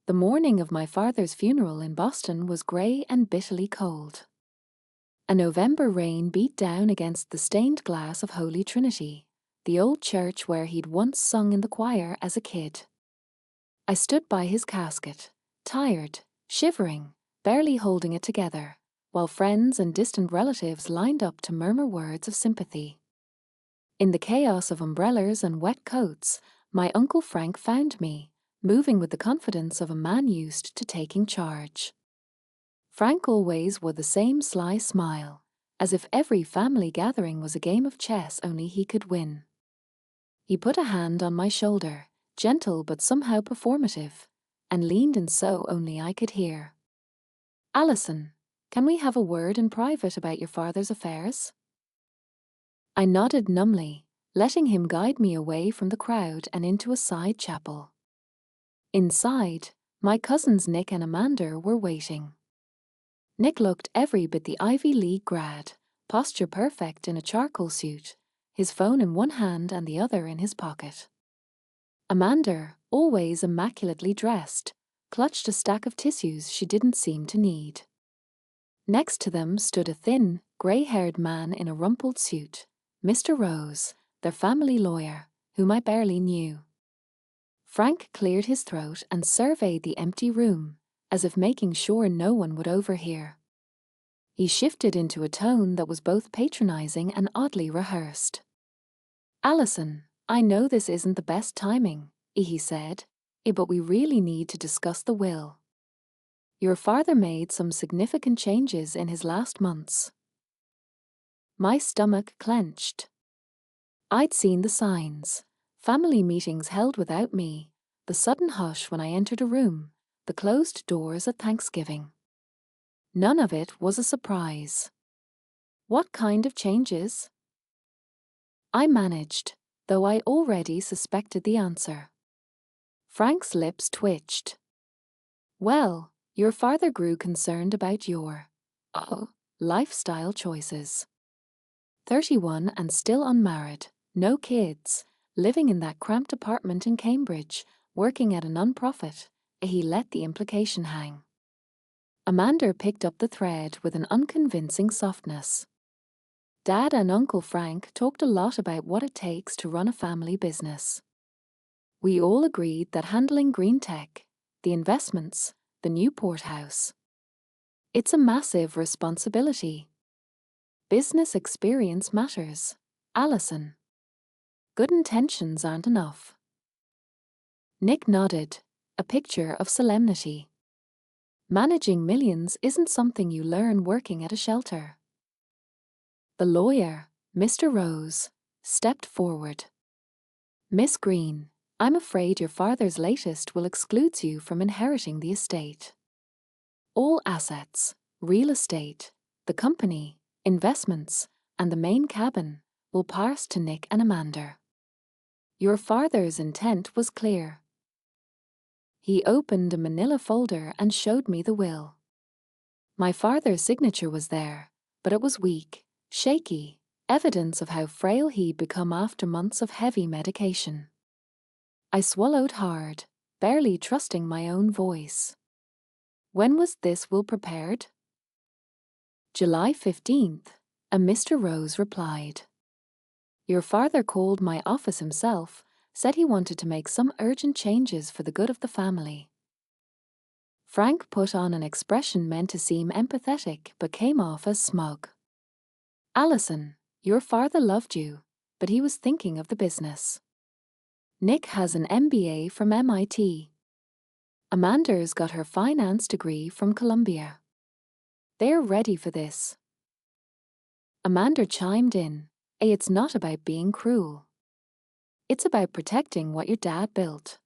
The morning of my father's funeral in Boston was grey and bitterly cold. A November rain beat down against the stained glass of Holy Trinity, the old church where he'd once sung in the choir as a kid. I stood by his casket, tired, shivering, barely holding it together, while friends and distant relatives lined up to murmur words of sympathy. In the chaos of umbrellas and wet coats, my Uncle Frank found me, moving with the confidence of a man used to taking charge. Frank always wore the same sly smile, as if every family gathering was a game of chess only he could win. He put a hand on my shoulder, gentle but somehow performative, and leaned in so only I could hear. "Alison, can we have a word in private about your father's affairs?" I nodded numbly, letting him guide me away from the crowd and into a side chapel. Inside, my cousins Nick and Amanda were waiting. Nick looked every bit the Ivy League grad, posture perfect in a charcoal suit, his phone in one hand and the other in his pocket. Amanda, always immaculately dressed, clutched a stack of tissues she didn't seem to need. Next to them stood a thin, grey-haired man in a rumpled suit, Mr. Rose, their family lawyer, whom I barely knew. Frank cleared his throat and surveyed the empty room, as if making sure no one would overhear. He shifted into a tone that was both patronizing and oddly rehearsed. "Alison, I know this isn't the best timing," he said, "but we really need to discuss the will. Your father made some significant changes in his last months." My stomach clenched. I'd seen the signs. Family meetings held without me, the sudden hush when I entered a room, the closed doors at Thanksgiving. None of it was a surprise. What kind of changes? I managed, though I already suspected the answer. Frank's lips twitched. "Well, your father grew concerned about your lifestyle choices. 31 and still unmarried, no kids, living in that cramped apartment in Cambridge, working at a non-profit," he let the implication hang. Amanda picked up the thread with an unconvincing softness. "Dad and Uncle Frank talked a lot about what it takes to run a family business. We all agreed that handling green tech, the investments, the Newport house. It's a massive responsibility. Business experience matters, Alison. Good intentions aren't enough." Nick nodded, a picture of solemnity. Managing millions isn't something you learn working at a shelter. The lawyer, Mr. Rose, stepped forward. "Miss Green, I'm afraid your father's latest will exclude you from inheriting the estate. All assets, real estate, the company, investments, and the main cabin will pass to Nick and Amanda. Your father's intent was clear." He opened a manila folder and showed me the will. My father's signature was there, but it was weak, shaky, evidence of how frail he'd become after months of heavy medication. I swallowed hard, barely trusting my own voice. When was this will prepared? "July 15th, and Mr. Rose replied. Your father called my office himself, said he wanted to make some urgent changes for the good of the family." Frank put on an expression meant to seem empathetic but came off as smug. "Alison, your father loved you, but he was thinking of the business. Nick has an MBA from MIT. Amanda's got her finance degree from Columbia. They're ready for this." Amanda chimed in, "It's not about being cruel. It's about protecting what your dad built."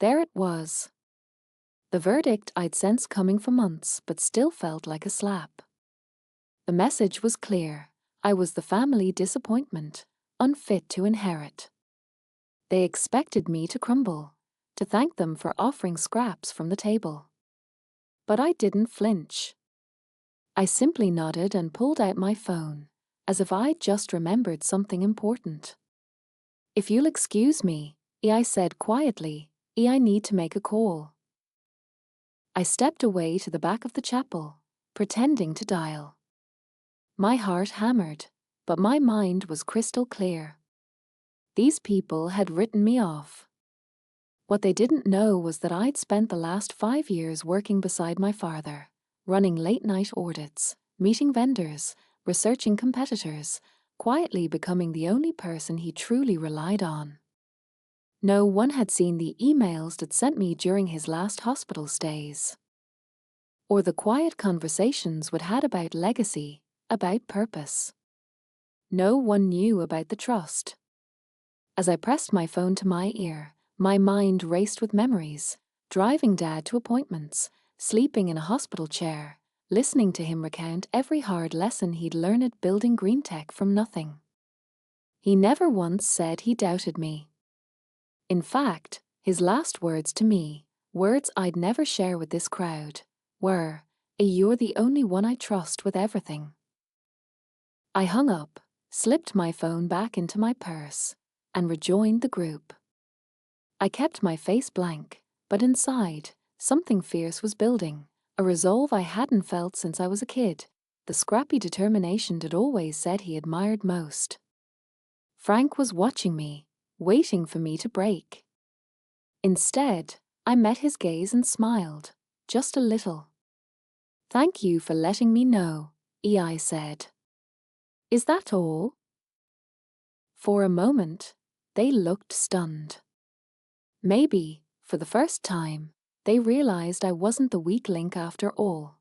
There it was. The verdict I'd sensed coming for months but still felt like a slap. The message was clear. I was the family disappointment, unfit to inherit. They expected me to crumble, to thank them for offering scraps from the table. But I didn't flinch. I simply nodded and pulled out my phone, as if I'd just remembered something important. "If you'll excuse me," I said quietly, I need to make a call." I stepped away to the back of the chapel, pretending to dial. My heart hammered, but my mind was crystal clear. These people had written me off. What they didn't know was that I'd spent the last 5 years working beside my father, running late-night audits, meeting vendors, researching competitors, quietly becoming the only person he truly relied on. No one had seen the emails that sent me during his last hospital stays, or the quiet conversations we'd had about legacy, about purpose. No one knew about the trust. As I pressed my phone to my ear, my mind raced with memories, driving Dad to appointments, sleeping in a hospital chair, listening to him recount every hard lesson he'd learned building green tech from nothing. He never once said he doubted me. In fact, his last words to me, words I'd never share with this crowd, were, "You're the only one I trust with everything." I hung up, slipped my phone back into my purse, and rejoined the group. I kept my face blank, but inside, something fierce was building, a resolve I hadn't felt since I was a kid, the scrappy determination that always said he admired most. Frank was watching me, waiting for me to break. Instead, I met his gaze and smiled, just a little. "Thank you for letting me know," I said. "Is that all?" For a moment, they looked stunned. Maybe, for the first time, they realized I wasn't the weak link after all.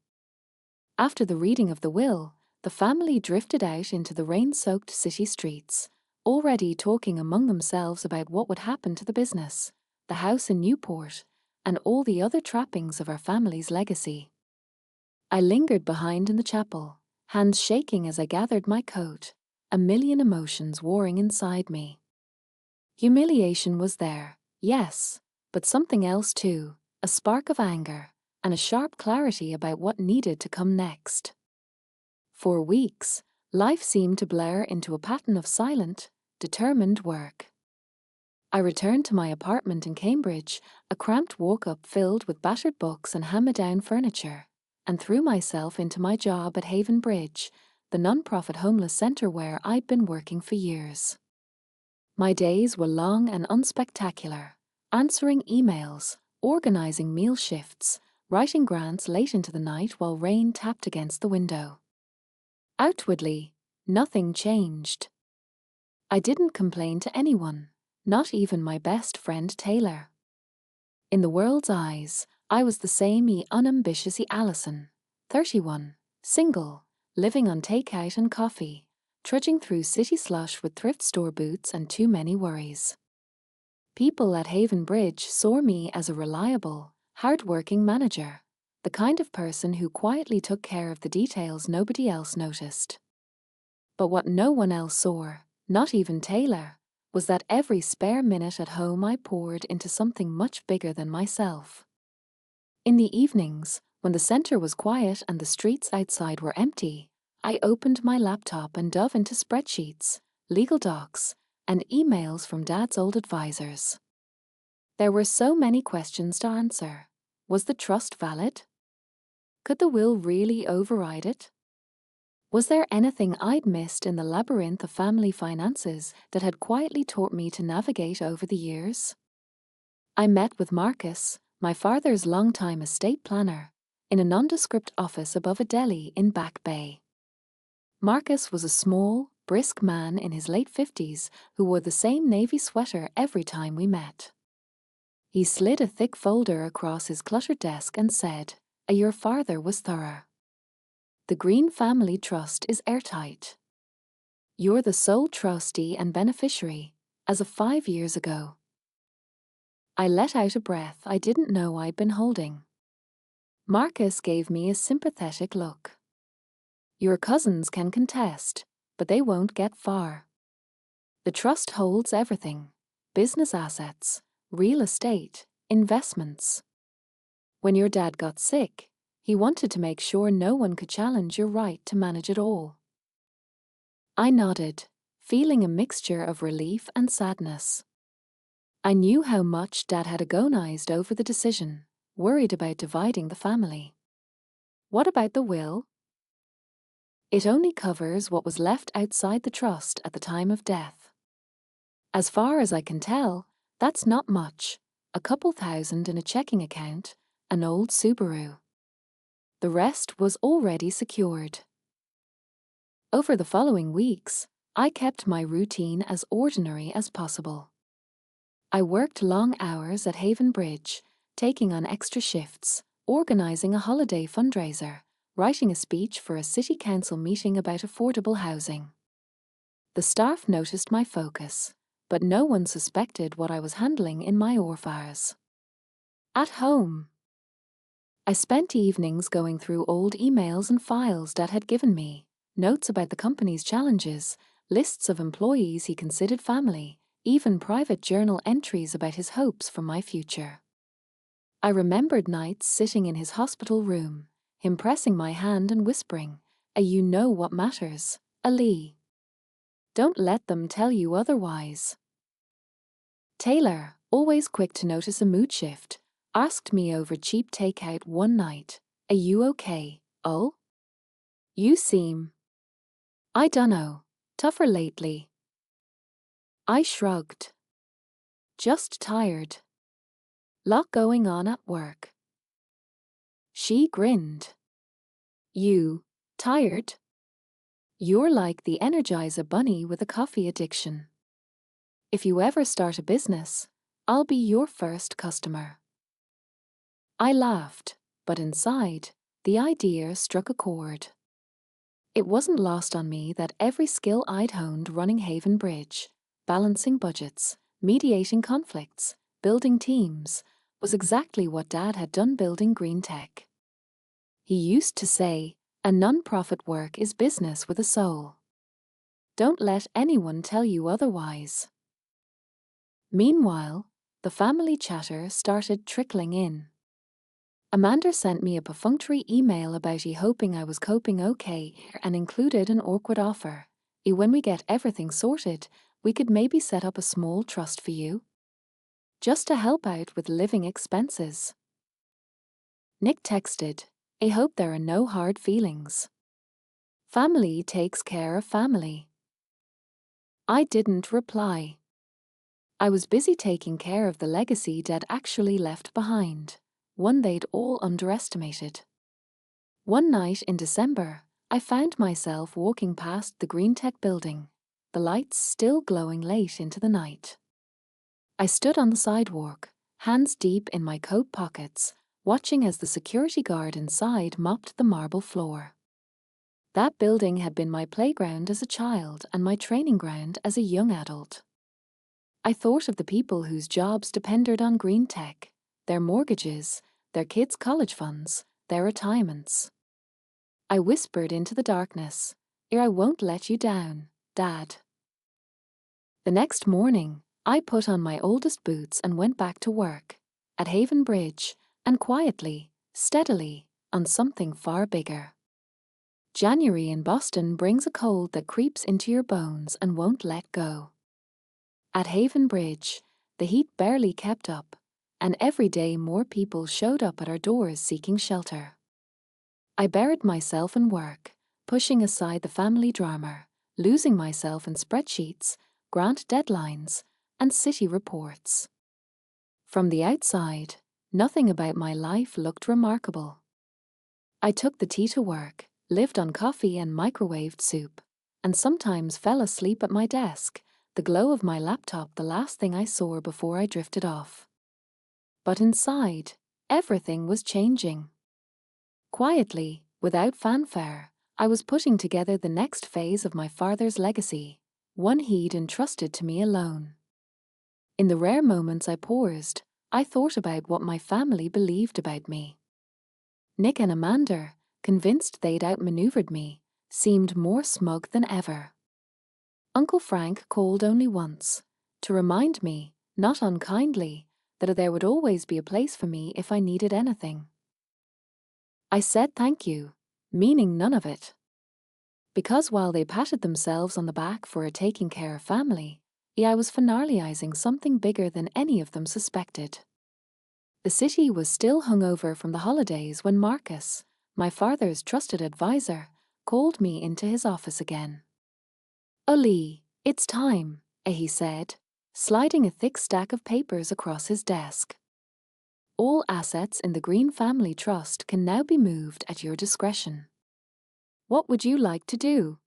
After the reading of the will, the family drifted out into the rain-soaked city streets, already talking among themselves about what would happen to the business, the house in Newport, and all the other trappings of our family's legacy. I lingered behind in the chapel, hands shaking as I gathered my coat, a million emotions warring inside me. Humiliation was there, yes, but something else too, a spark of anger, and a sharp clarity about what needed to come next. For weeks, life seemed to blur into a pattern of silent, determined work. I returned to my apartment in Cambridge, a cramped walk-up filled with battered books and hammer-down furniture, and threw myself into my job at Haven Bridge, the non-profit homeless centre where I'd been working for years. My days were long and unspectacular, answering emails, organizing meal shifts, writing grants late into the night while rain tapped against the window. Outwardly, nothing changed. I didn't complain to anyone, not even my best friend Taylor. In the world's eyes, I was the same unambitious Alison, 31, single, living on takeout and coffee, trudging through city slush with thrift store boots and too many worries. People at Haven Bridge saw me as a reliable, hard-working manager, the kind of person who quietly took care of the details nobody else noticed. But what no one else saw, not even Taylor, was that every spare minute at home I poured into something much bigger than myself. In the evenings, when the centre was quiet and the streets outside were empty, I opened my laptop and dove into spreadsheets, legal docs, and emails from Dad's old advisors. There were so many questions to answer. Was the trust valid? Could the will really override it? Was there anything I'd missed in the labyrinth of family finances that had quietly taught me to navigate over the years? I met with Marcus, my father's longtime estate planner, in a nondescript office above a deli in Back Bay. Marcus was a small, brisk man in his late 50s who wore the same navy sweater every time we met. He slid a thick folder across his cluttered desk and said, "Your father was thorough. The Green Family Trust is airtight. You're the sole trustee and beneficiary, as of 5 years ago." I let out a breath I didn't know I'd been holding. Marcus gave me a sympathetic look. "Your cousins can contest, but they won't get far. The trust holds everything: business assets, real estate, investments. When your dad got sick, he wanted to make sure no one could challenge your right to manage it all." I nodded, feeling a mixture of relief and sadness. I knew how much Dad had agonized over the decision, worried about dividing the family. What about the will? It only covers what was left outside the trust at the time of death. As far as I can tell, that's not much. A couple thousand in a checking account, an old Subaru. The rest was already secured. Over the following weeks, I kept my routine as ordinary as possible. I worked long hours at Haven Bridge, taking on extra shifts, organizing a holiday fundraiser, writing a speech for a city council meeting about affordable housing. The staff noticed my focus, but no one suspected what I was handling in my orphars. At home, I spent evenings going through old emails and files Dad had given me, notes about the company's challenges, lists of employees he considered family, even private journal entries about his hopes for my future. I remembered nights sitting in his hospital room, him pressing my hand and whispering, "You know what matters, Ali. Don't let them tell you otherwise." Taylor, always quick to notice a mood shift, asked me over cheap takeout one night, "Are you okay, oh? You seem, I dunno, tougher lately." I shrugged. Just tired. Lot going on at work. She grinned. You, tired? You're like the Energizer Bunny with a coffee addiction. If you ever start a business, I'll be your first customer. I laughed, but inside, the idea struck a chord. It wasn't lost on me that every skill I'd honed running Haven Bridge, balancing budgets, mediating conflicts, building teams, was exactly what Dad had done building green tech. He used to say, "A non-profit work is business with a soul. Don't let anyone tell you otherwise." Meanwhile, the family chatter started trickling in. Amanda sent me a perfunctory email about hoping I was coping okay and included an awkward offer. When we get everything sorted, we could maybe set up a small trust for you, just to help out with living expenses. Nick texted, "I hope there are no hard feelings. Family takes care of family." I didn't reply. I was busy taking care of the legacy Dad actually left behind, one they'd all underestimated. One night in December, I found myself walking past the Green Tech building, the lights still glowing late into the night. I stood on the sidewalk, hands deep in my coat pockets, watching as the security guard inside mopped the marble floor. That building had been my playground as a child and my training ground as a young adult. I thought of the people whose jobs depended on green tech, their mortgages, their kids' college funds, their retirements. I whispered into the darkness, "I won't let you down, Dad." The next morning, I put on my oldest boots and went back to work, at Haven Bridge, and quietly, steadily, on something far bigger. January in Boston brings a cold that creeps into your bones and won't let go. At Haven Bridge, the heat barely kept up, and every day more people showed up at our doors seeking shelter. I buried myself in work, pushing aside the family drama, losing myself in spreadsheets, grant deadlines, and city reports. From the outside, nothing about my life looked remarkable. I took the tea to work, lived on coffee and microwaved soup, and sometimes fell asleep at my desk, the glow of my laptop the last thing I saw before I drifted off. But inside, everything was changing. Quietly, without fanfare, I was putting together the next phase of my father's legacy, one he'd entrusted to me alone. In the rare moments I paused, I thought about what my family believed about me. Nick and Amanda, convinced they'd outmaneuvered me, seemed more smug than ever. Uncle Frank called only once, to remind me, not unkindly, that there would always be a place for me if I needed anything. I said thank you, meaning none of it. Because while they patted themselves on the back for taking care of family, I was finalizing something bigger than any of them suspected. The city was still hungover from the holidays when Marcus, my father's trusted advisor, called me into his office again. "Oli, it's time," he said, sliding a thick stack of papers across his desk. "All assets in the Green Family Trust can now be moved at your discretion. What would you like to do?"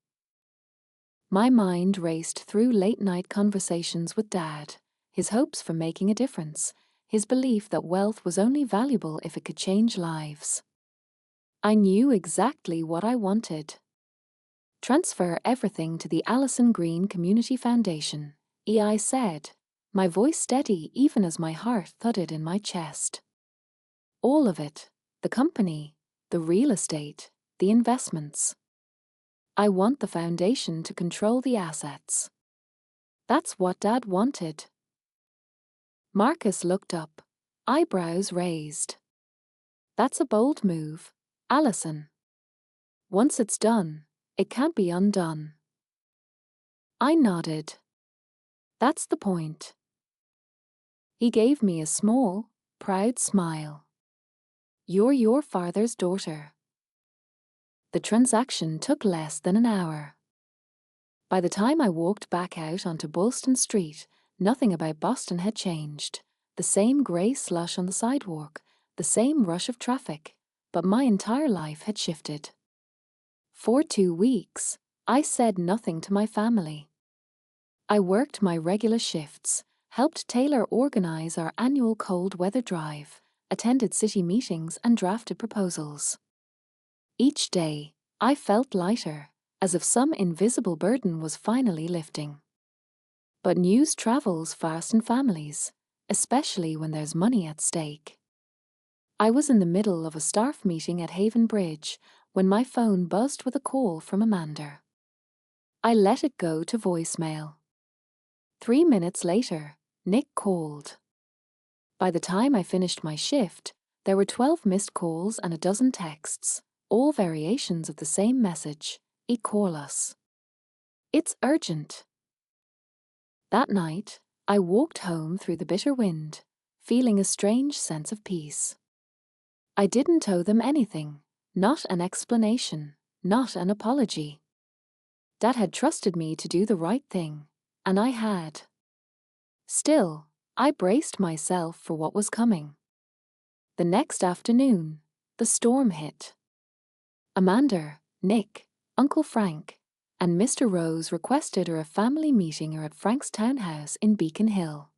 My mind raced through late-night conversations with Dad, his hopes for making a difference, his belief that wealth was only valuable if it could change lives. I knew exactly what I wanted. "Transfer everything to the Allison Green Community Foundation," I said, my voice steady even as my heart thudded in my chest. "All of it, the company, the real estate, the investments. I want the foundation to control the assets." That's what Dad wanted. Marcus looked up, eyebrows raised. "That's a bold move, Allison. Once it's done, it can't be undone." I nodded. "That's the point." He gave me a small, proud smile. "You're your father's daughter." The transaction took less than an hour. By the time I walked back out onto Boylston Street, nothing about Boston had changed. The same grey slush on the sidewalk, the same rush of traffic, but my entire life had shifted. For 2 weeks, I said nothing to my family. I worked my regular shifts, helped Taylor organize our annual cold weather drive, attended city meetings and drafted proposals. Each day, I felt lighter, as if some invisible burden was finally lifting. But news travels fast in families, especially when there's money at stake. I was in the middle of a staff meeting at Haven Bridge when my phone buzzed with a call from Amanda. I let it go to voicemail. 3 minutes later, Nick called. By the time I finished my shift, there were 12 missed calls and a dozen texts, all variations of the same message: "Call us. It's urgent." That night, I walked home through the bitter wind, feeling a strange sense of peace. I didn't owe them anything, not an explanation, not an apology. Dad had trusted me to do the right thing, and I had. Still, I braced myself for what was coming. The next afternoon, the storm hit. Amanda, Nick, Uncle Frank, and Mr. Rose requested a family meeting at Frank's townhouse in Beacon Hill.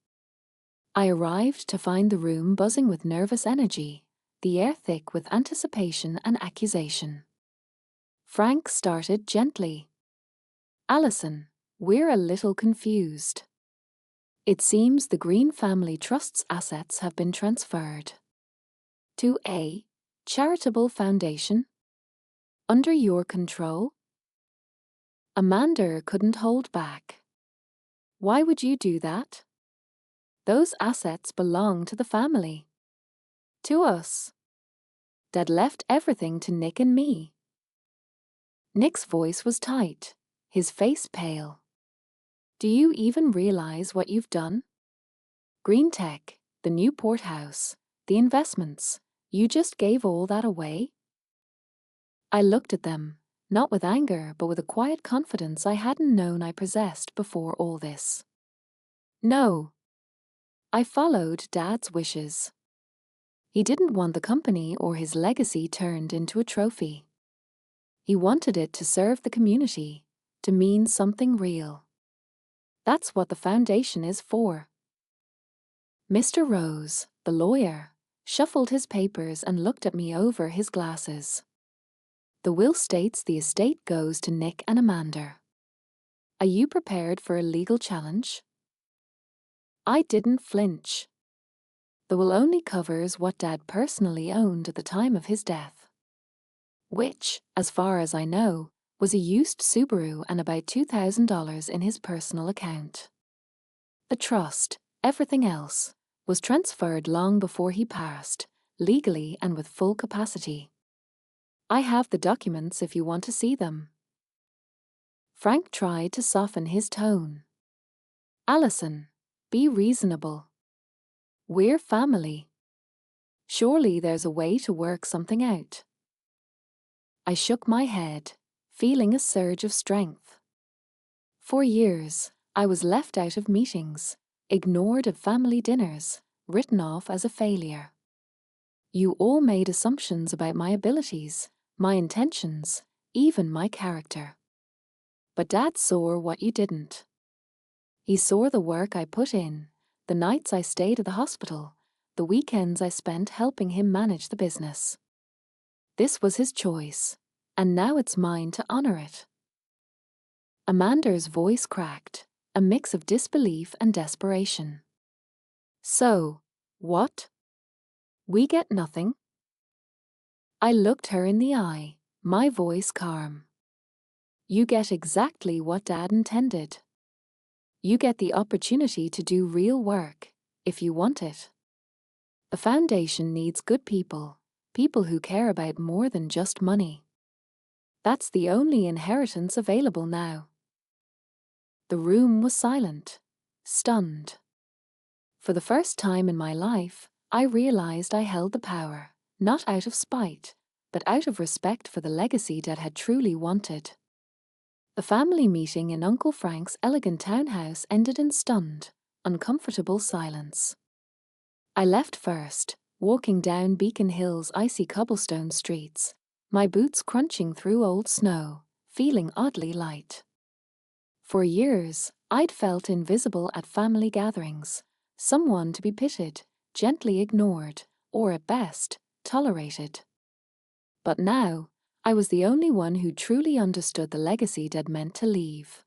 I arrived to find the room buzzing with nervous energy, the air thick with anticipation and accusation. Frank started gently. "Allison, we're a little confused. It seems the Green Family Trust's assets have been transferred to a charitable foundation under your control." Amanda couldn't hold back. "Why would you do that? Those assets belong to the family. To us. Dad left everything to Nick and me." Nick's voice was tight, his face pale. "Do you even realize what you've done? Green Tech, the Newport house, the investments, you just gave all that away?" I looked at them, not with anger but with a quiet confidence I hadn't known I possessed before all this. "No." I followed Dad's wishes. He didn't want the company or his legacy turned into a trophy. He wanted it to serve the community, to mean something real. That's what the foundation is for. Mr. Rose, the lawyer, shuffled his papers and looked at me over his glasses. "The will states the estate goes to Nick and Amanda. Are you prepared for a legal challenge?" I didn't flinch. The will only covers what Dad personally owned at the time of his death, which, as far as I know, was a used Subaru and about $2,000 in his personal account. The trust, everything else, was transferred long before he passed, legally and with full capacity. I have the documents if you want to see them. Frank tried to soften his tone. Alison, be reasonable. We're family. Surely there's a way to work something out. I shook my head, feeling a surge of strength. For years, I was left out of meetings, ignored at family dinners, written off as a failure. You all made assumptions about my abilities, my intentions, even my character. But Dad saw what you didn't. He saw the work I put in, the nights I stayed at the hospital, the weekends I spent helping him manage the business. This was his choice, and now it's mine to honor it. Amanda's voice cracked, a mix of disbelief and desperation. So, what? We get nothing? I looked her in the eye, my voice calm. You get exactly what Dad intended. You get the opportunity to do real work, if you want it. A foundation needs good people, people who care about more than just money. That's the only inheritance available now. The room was silent, stunned. For the first time in my life, I realized I held the power, not out of spite, but out of respect for the legacy Dad had truly wanted. The family meeting in Uncle Frank's elegant townhouse ended in stunned, uncomfortable silence. I left first, walking down Beacon Hill's icy cobblestone streets, my boots crunching through old snow, feeling oddly light. For years, I'd felt invisible at family gatherings, someone to be pitied, gently ignored, or at best, tolerated. But now, I was the only one who truly understood the legacy Dad meant to leave.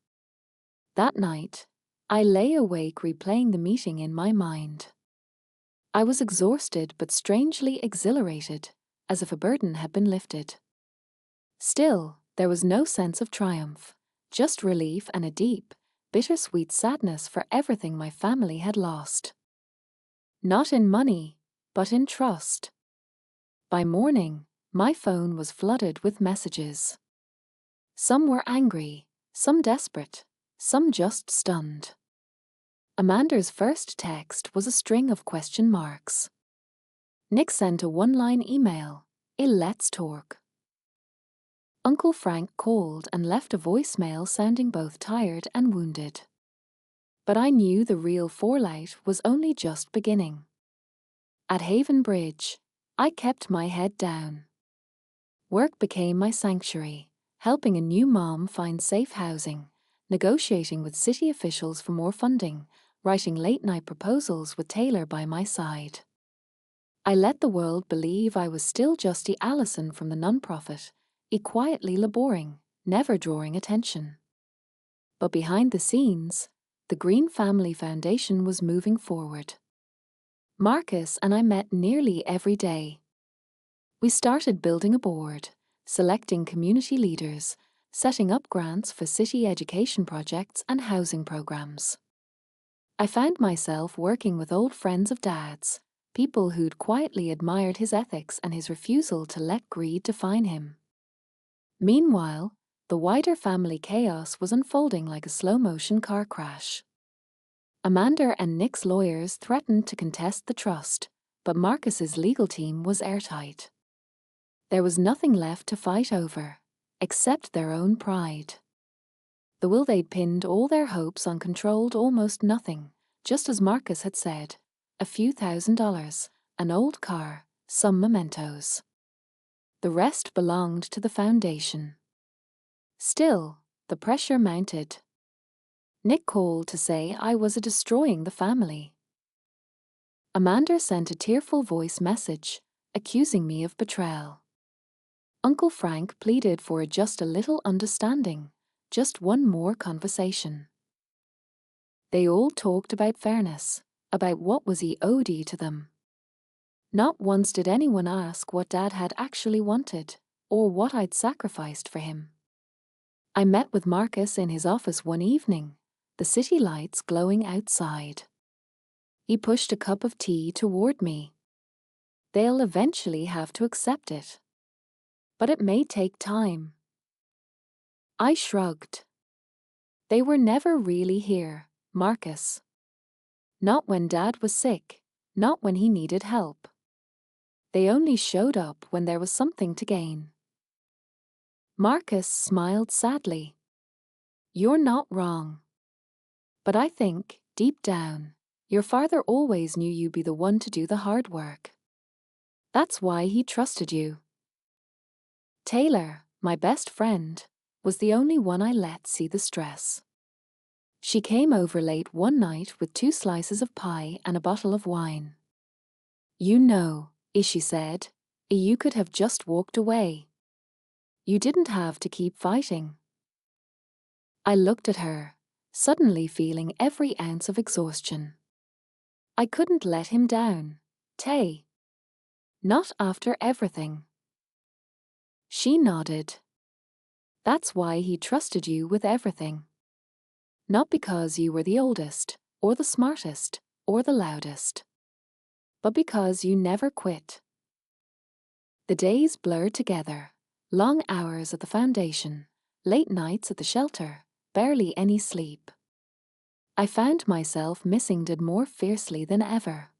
That night, I lay awake replaying the meeting in my mind. I was exhausted but strangely exhilarated, as if a burden had been lifted. Still, there was no sense of triumph, just relief and a deep, bittersweet sadness for everything my family had lost. Not in money, but in trust. By morning, my phone was flooded with messages. Some were angry, some desperate, some just stunned. Amanda's first text was a string of question marks. Nick sent a one-line email, "Let's talk." Uncle Frank called and left a voicemail sounding both tired and wounded. But I knew the real fallout was only just beginning. At Haven Bridge, I kept my head down. Work became my sanctuary, helping a new mom find safe housing, negotiating with city officials for more funding, writing late-night proposals with Taylor by my side. I let the world believe I was still Justy Allison from the nonprofit, quietly laboring, never drawing attention. But behind the scenes, the Green Family Foundation was moving forward. Marcus and I met nearly every day. We started building a board, selecting community leaders, setting up grants for city education projects and housing programs. I found myself working with old friends of Dad's, people who'd quietly admired his ethics and his refusal to let greed define him. Meanwhile, the wider family chaos was unfolding like a slow-motion car crash. Amanda and Nick's lawyers threatened to contest the trust, but Marcus's legal team was airtight. There was nothing left to fight over, except their own pride. The will they'd pinned all their hopes on controlled almost nothing, just as Marcus had said, a few $1,000s, an old car, some mementos. The rest belonged to the foundation. Still, the pressure mounted. Nick called to say I was destroying the family. Amanda sent a tearful voice message, accusing me of betrayal. Uncle Frank pleaded for just a little understanding, just one more conversation. They all talked about fairness, about what was owed to them. Not once did anyone ask what Dad had actually wanted, or what I'd sacrificed for him. I met with Marcus in his office one evening, the city lights glowing outside. He pushed a cup of tea toward me. They'll eventually have to accept it. But it may take time. I shrugged. They were never really here, Marcus. Not when Dad was sick, not when he needed help. They only showed up when there was something to gain. Marcus smiled sadly. You're not wrong. But I think, deep down, your father always knew you'd be the one to do the hard work. That's why he trusted you. Taylor, my best friend, was the only one I let see the stress. She came over late one night with 2 slices of pie and a bottle of wine. You know, she said, you could have just walked away. You didn't have to keep fighting. I looked at her, suddenly feeling every ounce of exhaustion. I couldn't let him down, Tay. Not after everything. She nodded. That's why he trusted you with everything. Not because you were the oldest, or the smartest, or the loudest, but because you never quit. The days blurred together, long hours at the foundation, late nights at the shelter, barely any sleep. I found myself missing Dad more fiercely than ever.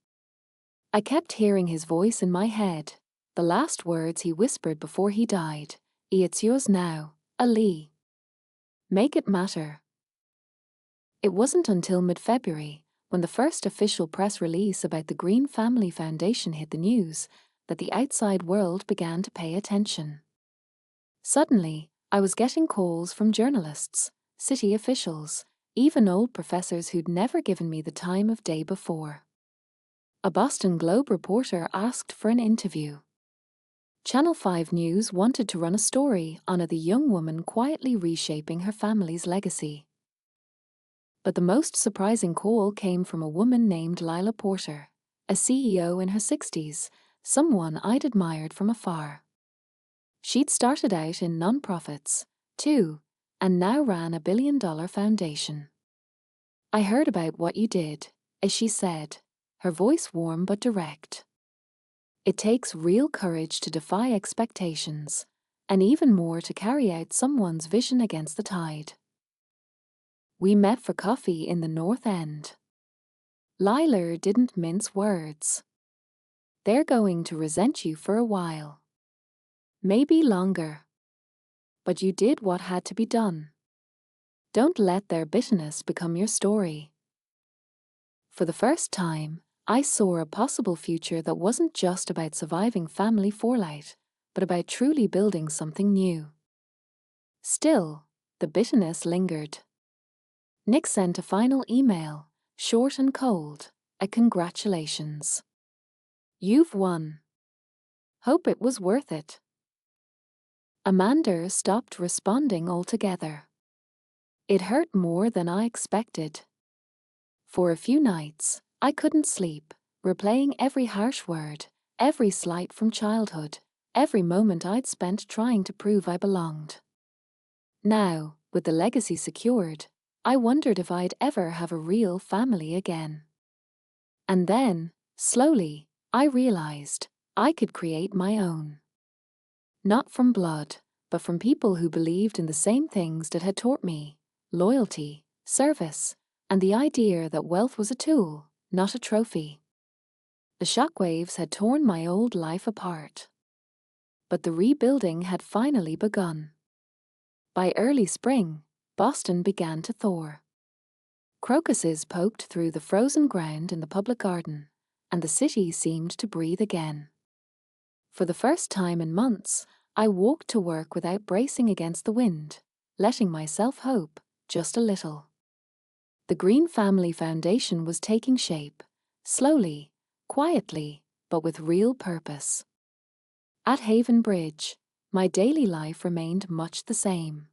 I kept hearing his voice in my head, the last words he whispered before he died. It's yours now, Ali. Make it matter. It wasn't until mid-February, when the first official press release about the Green Family Foundation hit the news, that the outside world began to pay attention. Suddenly, I was getting calls from journalists, city officials, even old professors who'd never given me the time of day before. A Boston Globe reporter asked for an interview. Channel 5 News wanted to run a story on the young woman quietly reshaping her family's legacy. But the most surprising call came from a woman named Lila Porter, a CEO in her 60s, someone I'd admired from afar. She'd started out in nonprofits, too, and now ran a billion-dollar foundation. I heard about what you did, as she said, her voice warm but direct. It takes real courage to defy expectations, and even more to carry out someone's vision against the tide. We met for coffee in the North End. Lila didn't mince words. They're going to resent you for a while. Maybe longer. But you did what had to be done. Don't let their bitterness become your story. For the first time, I saw a possible future that wasn't just about surviving family fallout, but about truly building something new. Still, the bitterness lingered. Nick sent a final email, short and cold, a congratulations. You've won. Hope it was worth it. Amanda stopped responding altogether. It hurt more than I expected. For a few nights, I couldn't sleep, replaying every harsh word, every slight from childhood, every moment I'd spent trying to prove I belonged. Now, with the legacy secured, I wondered if I'd ever have a real family again. And then, slowly, I realized I could create my own. Not from blood, but from people who believed in the same things that had taught me: loyalty, service, and the idea that wealth was a tool, not a trophy. The shockwaves had torn my old life apart. But the rebuilding had finally begun. By early spring, Boston began to thaw. Crocuses poked through the frozen ground in the public garden, and the city seemed to breathe again. For the first time in months, I walked to work without bracing against the wind, letting myself hope, just a little. The Green Family Foundation was taking shape, slowly, quietly, but with real purpose. At Haven Bridge, my daily life remained much the same.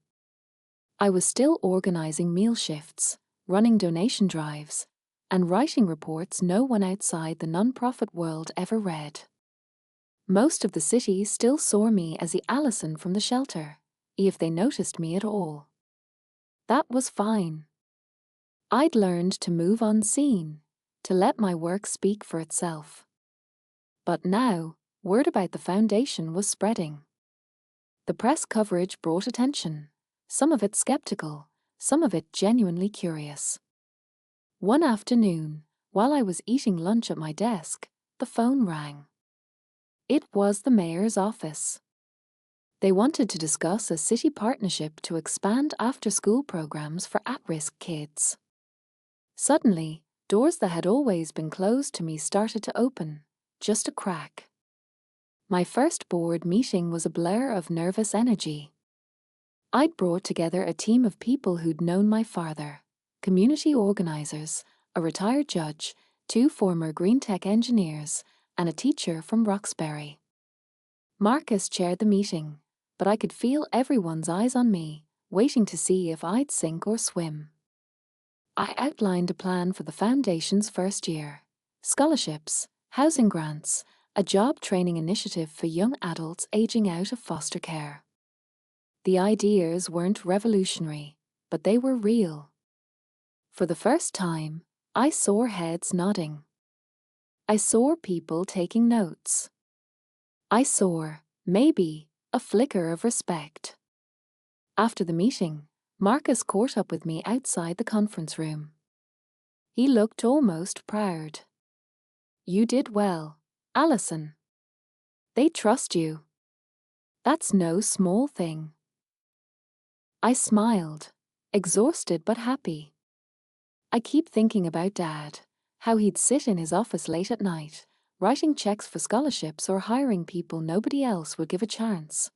I was still organizing meal shifts, running donation drives, and writing reports no one outside the nonprofit world ever read. Most of the city still saw me as the Allison from the shelter, if they noticed me at all. That was fine. I'd learned to move unseen, to let my work speak for itself. But now, word about the foundation was spreading. The press coverage brought attention, some of it skeptical, some of it genuinely curious. One afternoon, while I was eating lunch at my desk, the phone rang. It was the mayor's office. They wanted to discuss a city partnership to expand after-school programs for at-risk kids. Suddenly, doors that had always been closed to me started to open, just a crack. My first board meeting was a blur of nervous energy. I'd brought together a team of people who'd known my father, community organizers, a retired judge, 2 former green tech engineers, and a teacher from Roxbury. Marcus chaired the meeting, but I could feel everyone's eyes on me, waiting to see if I'd sink or swim. I outlined a plan for the Foundation's first year: scholarships, housing grants, a job training initiative for young adults aging out of foster care. The ideas weren't revolutionary, but they were real. For the first time, I saw heads nodding. I saw people taking notes. I saw, maybe, a flicker of respect. After the meeting, Marcus caught up with me outside the conference room. He looked almost proud. "You did well, Alison. They trust you. That's no small thing." I smiled, exhausted but happy. I keep thinking about Dad, how he'd sit in his office late at night, writing checks for scholarships or hiring people nobody else would give a chance.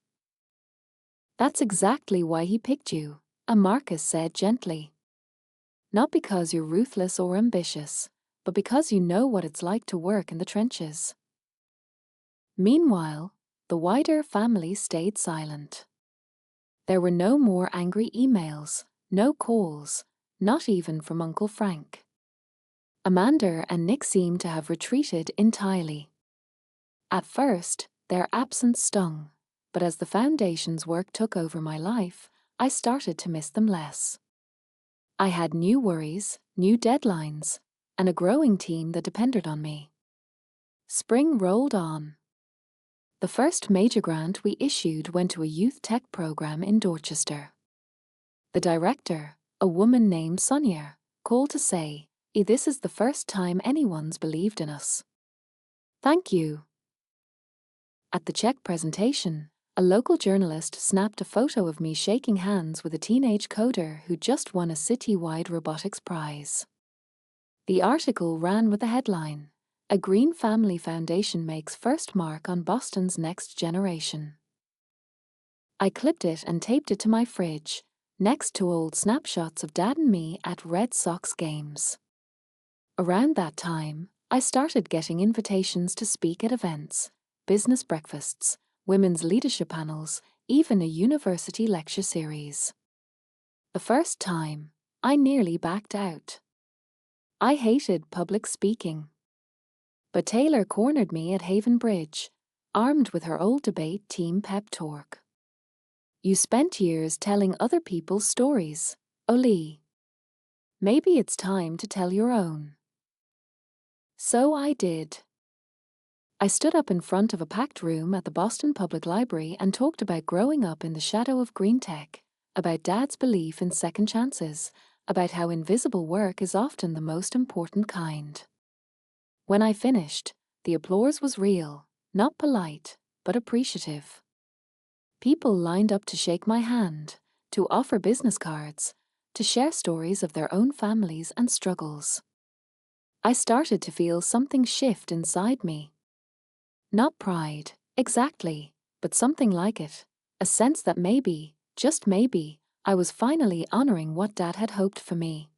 "That's exactly why he picked you," Marcus said gently. "Not because you're ruthless or ambitious, but because you know what it's like to work in the trenches." Meanwhile, the wider family stayed silent. There were no more angry emails, no calls, not even from Uncle Frank. Amanda and Nick seemed to have retreated entirely. At first, their absence stung, but as the Foundation's work took over my life, I started to miss them less. I had new worries, new deadlines, and a growing team that depended on me. Spring rolled on. The first major grant we issued went to a youth tech program in Dorchester. The director, a woman named Sonia, called to say, "This is the first time anyone's believed in us. Thank you." At the check presentation, a local journalist snapped a photo of me shaking hands with a teenage coder who just won a citywide robotics prize. The article ran with the headline, "A Green Family Foundation Makes First Mark on Boston's Next Generation." I clipped it and taped it to my fridge, next to old snapshots of Dad and me at Red Sox games. Around that time, I started getting invitations to speak at events, business breakfasts, women's leadership panels, even a university lecture series. The first time, I nearly backed out. I hated public speaking. But Taylor cornered me at Haven Bridge, armed with her old debate team pep talk. "You spent years telling other people's stories, Oli. Maybe it's time to tell your own." So I did. I stood up in front of a packed room at the Boston Public Library and talked about growing up in the shadow of green tech, about Dad's belief in second chances, about how invisible work is often the most important kind. When I finished, the applause was real, not polite, but appreciative. People lined up to shake my hand, to offer business cards, to share stories of their own families and struggles. I started to feel something shift inside me. Not pride, exactly, but something like it, a sense that maybe, just maybe, I was finally honoring what Dad had hoped for me.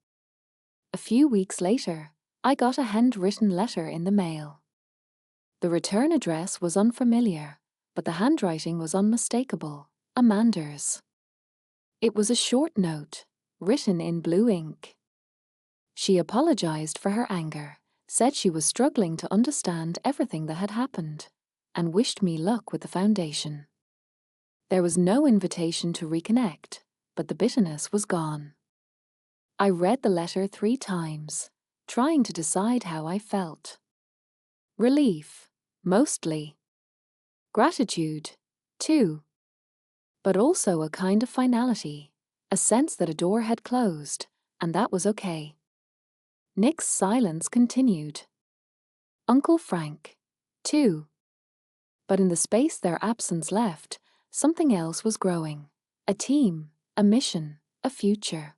A few weeks later, I got a handwritten letter in the mail. The return address was unfamiliar, but the handwriting was unmistakable, Amanda's. It was a short note, written in blue ink. She apologized for her anger, said she was struggling to understand everything that had happened, and wished me luck with the foundation. There was no invitation to reconnect, but the bitterness was gone. I read the letter 3 times, trying to decide how I felt. Relief, mostly. Gratitude, too. But also a kind of finality, a sense that a door had closed, and that was okay. Nick's silence continued. Uncle Frank, too. But in the space their absence left, something else was growing. A team, a mission, a future.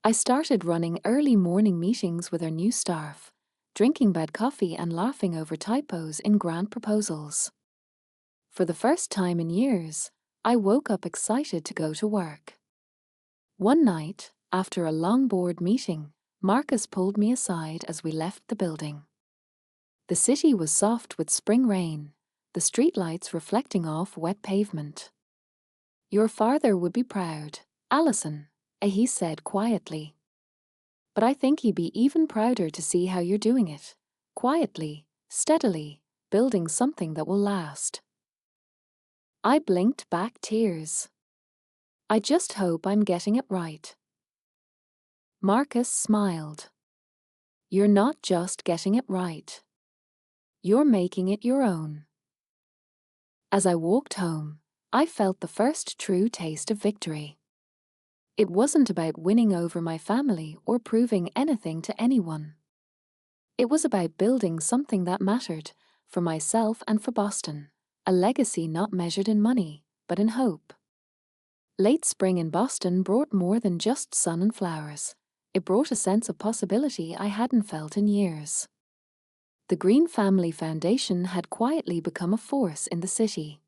I started running early morning meetings with our new staff, drinking bad coffee and laughing over typos in grant proposals. For the first time in years, I woke up excited to go to work. One night, after a long board meeting, Marcus pulled me aside as we left the building. The city was soft with spring rain, the streetlights reflecting off wet pavement. Your father would be proud, Alison, he said quietly. But I think he'd be even prouder to see how you're doing it. Quietly, steadily, building something that will last. I blinked back tears. I just hope I'm getting it right. Marcus smiled. You're not just getting it right. You're making it your own. As I walked home, I felt the first true taste of victory. It wasn't about winning over my family or proving anything to anyone. It was about building something that mattered, for myself and for Boston, a legacy not measured in money, but in hope. Late spring in Boston brought more than just sun and flowers. It brought a sense of possibility I hadn't felt in years. The Green Family Foundation had quietly become a force in the city.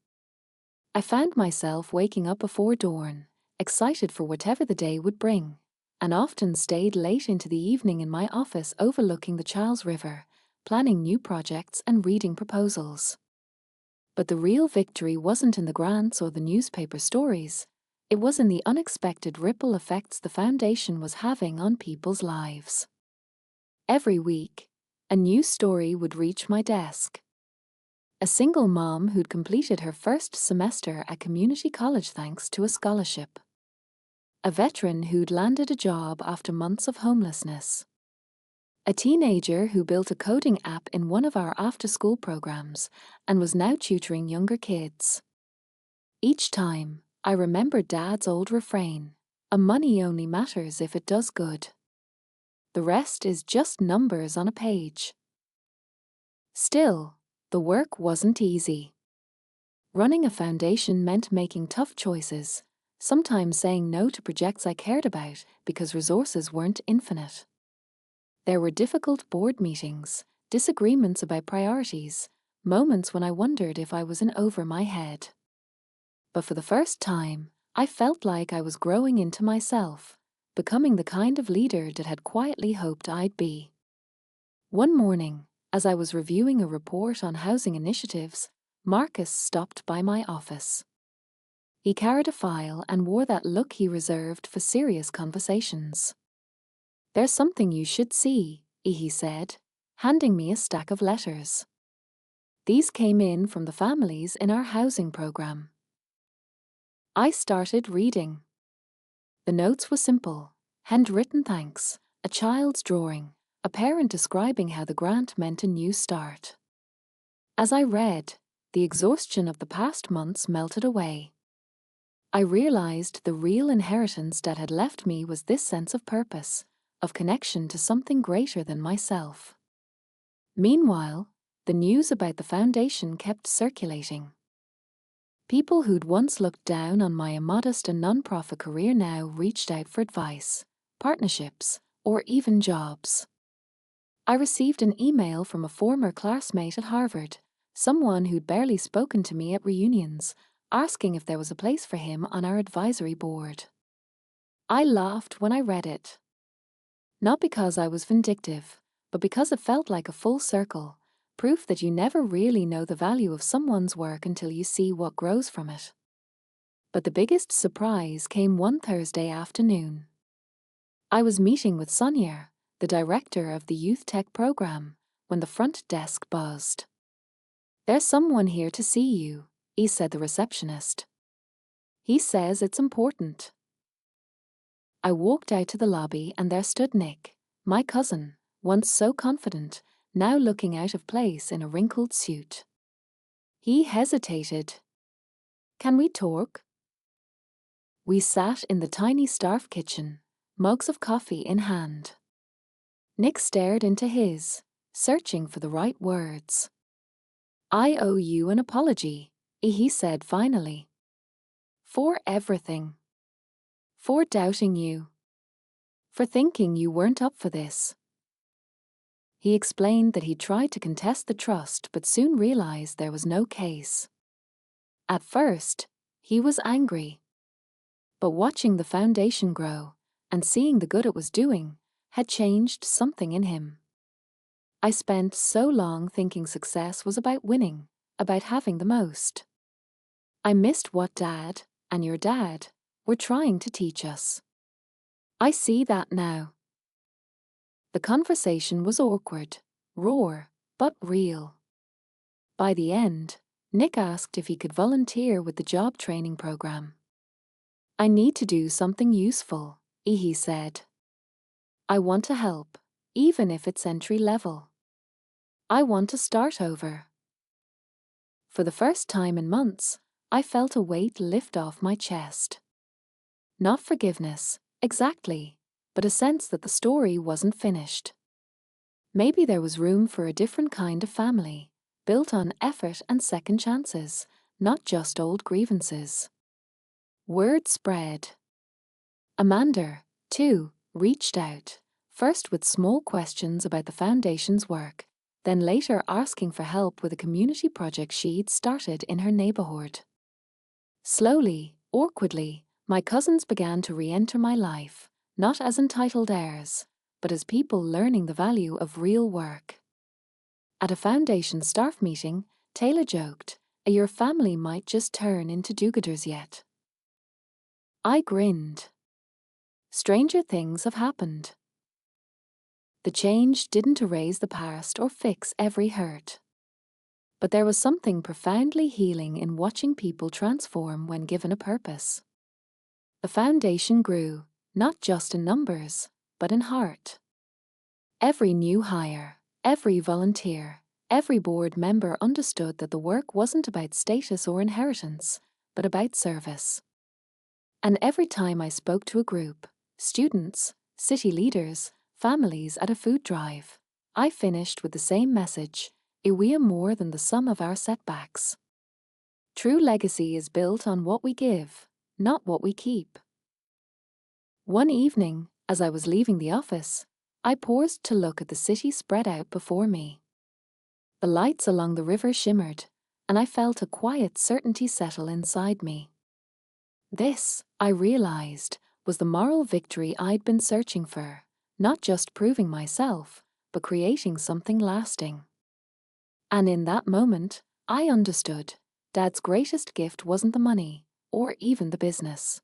I found myself waking up before dawn, excited for whatever the day would bring, and often stayed late into the evening in my office overlooking the Charles River, planning new projects and reading proposals. But the real victory wasn't in the grants or the newspaper stories. It was in the unexpected ripple effects the foundation was having on people's lives. Every week, a new story would reach my desk. A single mom who'd completed her first semester at community college thanks to a scholarship. A veteran who'd landed a job after months of homelessness. A teenager who built a coding app in one of our after-school programs and was now tutoring younger kids. Each time, I remembered Dad's old refrain, money only matters if it does good. The rest is just numbers on a page. Still, the work wasn't easy. Running a foundation meant making tough choices, sometimes saying no to projects I cared about because resources weren't infinite. There were difficult board meetings, disagreements about priorities, moments when I wondered if I was in over my head. But for the first time, I felt like I was growing into myself, becoming the kind of leader that had quietly hoped I'd be. One morning, as I was reviewing a report on housing initiatives, Marcus stopped by my office. He carried a file and wore that look he reserved for serious conversations. There's something you should see, he said, handing me a stack of letters. These came in from the families in our housing program. I started reading. The notes were simple, handwritten thanks, a child's drawing, a parent describing how the grant meant a new start. As I read, the exhaustion of the past months melted away. I realized the real inheritance that had left me was this sense of purpose, of connection to something greater than myself. Meanwhile, the news about the foundation kept circulating. People who'd once looked down on my immodest and non-profit career now reached out for advice, partnerships, or even jobs. I received an email from a former classmate at Harvard, someone who'd barely spoken to me at reunions, asking if there was a place for him on our advisory board. I laughed when I read it. Not because I was vindictive, but because it felt like a full circle, proof that you never really know the value of someone's work until you see what grows from it. But the biggest surprise came one Thursday afternoon. I was meeting with Sonia, the director of the Youth Tech program, when the front desk buzzed. "There's someone here to see you," said the receptionist. "He says it's important." I walked out to the lobby and there stood Nick, my cousin, once so confident, now looking out of place in a wrinkled suit. He hesitated. "Can we talk?" We sat in the tiny staff kitchen, mugs of coffee in hand. Nick stared into his, searching for the right words. "I owe you an apology," he said finally. "For everything. For doubting you. For thinking you weren't up for this." He explained that he tried to contest the trust but soon realized there was no case. At first, he was angry. But watching the foundation grow and seeing the good it was doing had changed something in him. "I spent so long thinking success was about winning, about having the most. I missed what Dad and your dad were trying to teach us. I see that now." The conversation was awkward, raw, but real. By the end, Nick asked if he could volunteer with the job training program. "I need to do something useful," he said. "I want to help, even if it's entry level. I want to start over." For the first time in months, I felt a weight lift off my chest. Not forgiveness, exactly, but a sense that the story wasn't finished. Maybe there was room for a different kind of family, built on effort and second chances, not just old grievances. Word spread. Amanda, too, reached out, first with small questions about the foundation's work, then later asking for help with a community project she'd started in her neighborhood. Slowly, awkwardly, my cousins began to re-enter my life, not as entitled heirs, but as people learning the value of real work. At a foundation staff meeting, Taylor joked, "Your family might just turn into do-gooders yet." I grinned. Stranger things have happened. The change didn't erase the past or fix every hurt. But there was something profoundly healing in watching people transform when given a purpose. The foundation grew, not just in numbers, but in heart. Every new hire, every volunteer, every board member understood that the work wasn't about status or inheritance, but about service. And every time I spoke to a group, students, city leaders, families at a food drive, I finished with the same message: we are more than the sum of our setbacks. True legacy is built on what we give, not what we keep. One evening, as I was leaving the office, I paused to look at the city spread out before me. The lights along the river shimmered, and I felt a quiet certainty settle inside me. This, I realized, was the moral victory I'd been searching for, not just proving myself, but creating something lasting. And in that moment, I understood Dad's greatest gift wasn't the money, or even the business.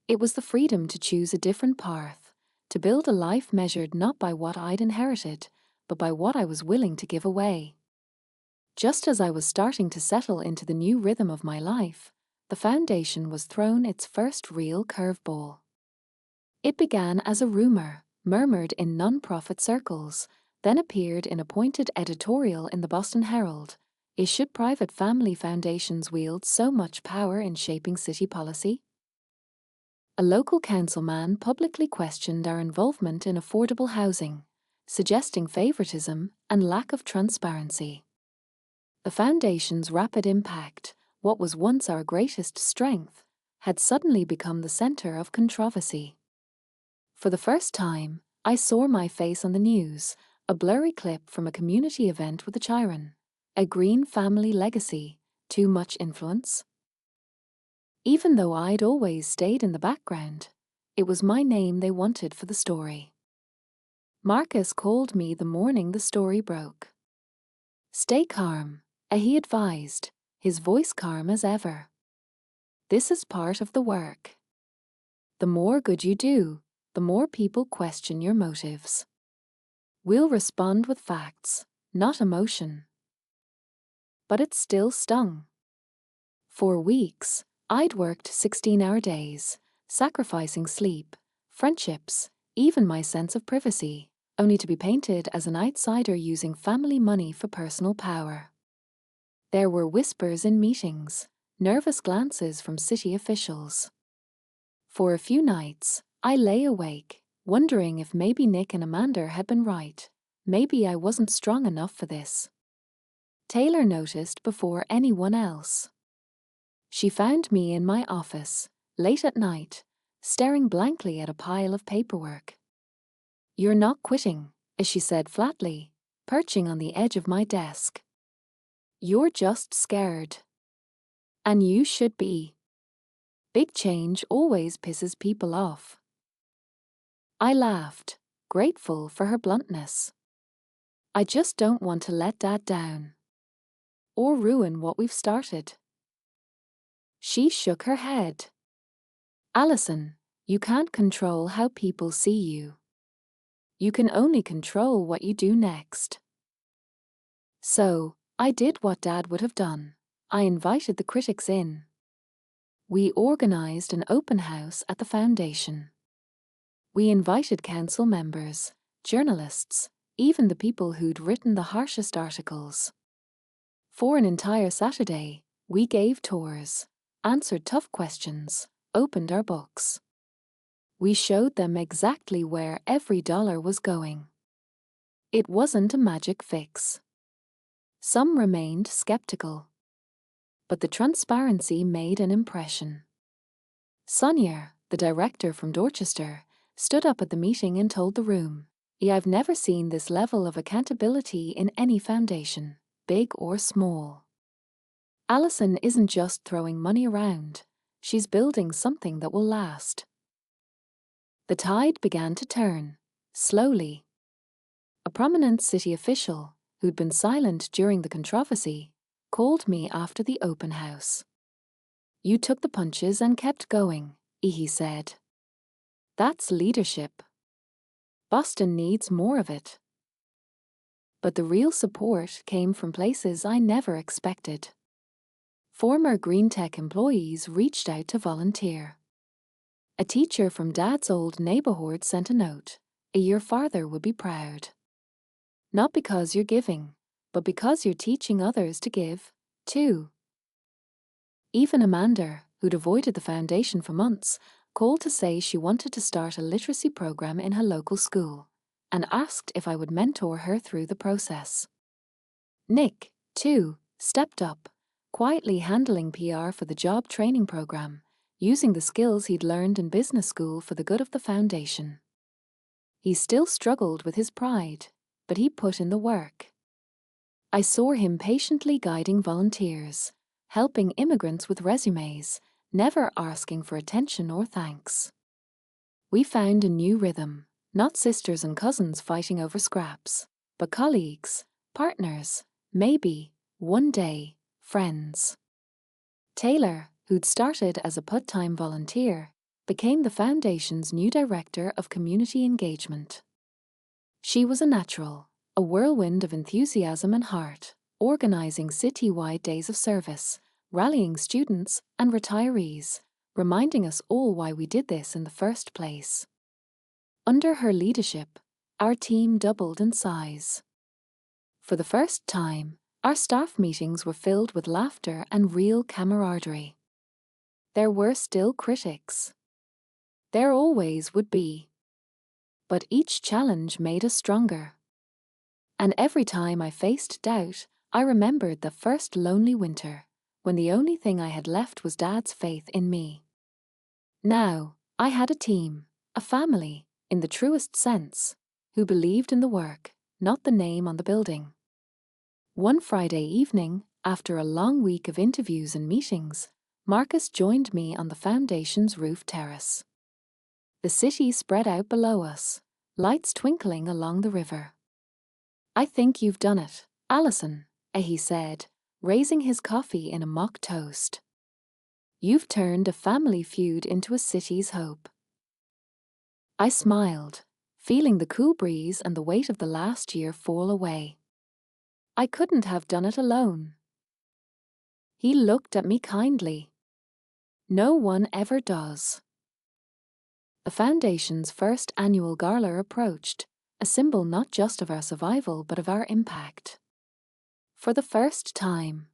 It was the freedom to choose a different path, to build a life measured not by what I'd inherited, but by what I was willing to give away. Just as I was starting to settle into the new rhythm of my life, the foundation was thrown its first real curveball. It began as a rumor, murmured in non-profit circles, then appeared in a pointed editorial in the Boston Herald. Should private family foundations wield so much power in shaping city policy? A local councilman publicly questioned our involvement in affordable housing, suggesting favoritism and lack of transparency. The foundation's rapid impact, what was once our greatest strength, had suddenly become the center of controversy. For the first time, I saw my face on the news, a blurry clip from a community event with a Chiron. A green family legacy, too much influence? Even though I'd always stayed in the background, it was my name they wanted for the story. Marcus called me the morning the story broke. "Stay calm," he advised, his voice calm as ever. "This is part of the work. The more good you do, the more people question your motives. We'll respond with facts, not emotion." But it still stung. For weeks, I'd worked 16-hour days, sacrificing sleep, friendships, even my sense of privacy, only to be painted as an outsider using family money for personal power. There were whispers in meetings, nervous glances from city officials. For a few nights, I lay awake, wondering if maybe Nick and Amanda had been right. Maybe I wasn't strong enough for this. Taylor noticed before anyone else. She found me in my office, late at night, staring blankly at a pile of paperwork. "You're not quitting," she said flatly, perching on the edge of my desk. "You're just scared. And you should be. Big change always pisses people off." I laughed, grateful for her bluntness. "I just don't want to let Dad down. Or ruin what we've started." She shook her head. "Alison, you can't control how people see you. You can only control what you do next." So, I did what Dad would have done. I invited the critics in. We organized an open house at the foundation. We invited council members, journalists, even the people who'd written the harshest articles. For an entire Saturday, we gave tours, answered tough questions, opened our books. We showed them exactly where every dollar was going. It wasn't a magic fix. Some remained skeptical. But the transparency made an impression. Sonia, the director from Dorchester, stood up at the meeting and told the room, "I've never seen this level of accountability in any foundation, big or small. Alison isn't just throwing money around, she's building something that will last." The tide began to turn, slowly. A prominent city official, who'd been silent during the controversy, called me after the open house. "You took the punches and kept going," he said. "That's leadership. Boston needs more of it." But the real support came from places I never expected. Former Green Tech employees reached out to volunteer. A teacher from Dad's old neighborhood sent a note, "Your father would be proud. Not because you're giving, but because you're teaching others to give, too." Even Amanda, who'd avoided the foundation for months, called to say she wanted to start a literacy program in her local school, and asked if I would mentor her through the process. Nick, too, stepped up, quietly handling PR for the job training program, using the skills he'd learned in business school for the good of the foundation. He still struggled with his pride, but he put in the work. I saw him patiently guiding volunteers, helping immigrants with resumes, never asking for attention or thanks. We found a new rhythm, not sisters and cousins fighting over scraps, but colleagues, partners, maybe, one day, friends. Taylor, who'd started as a part-time volunteer, became the foundation's new director of community engagement. She was a natural, a whirlwind of enthusiasm and heart, organizing city-wide days of service, rallying students and retirees, reminding us all why we did this in the first place. Under her leadership, our team doubled in size. For the first time, our staff meetings were filled with laughter and real camaraderie. There were still critics. There always would be. But each challenge made us stronger. And every time I faced doubt, I remembered the first lonely winter, when the only thing I had left was Dad's faith in me. Now, I had a team, a family, in the truest sense, who believed in the work, not the name on the building. One Friday evening, after a long week of interviews and meetings, Marcus joined me on the foundation's roof terrace. The city spread out below us, lights twinkling along the river. "I think you've done it, Alison," he said, raising his coffee in a mock toast. "You've turned a family feud into a city's hope." I smiled, feeling the cool breeze and the weight of the last year fall away. I couldn't have done it alone. He looked at me kindly. "No one ever does." The foundation's first annual gala approached, a symbol not just of our survival but of our impact. For the first time,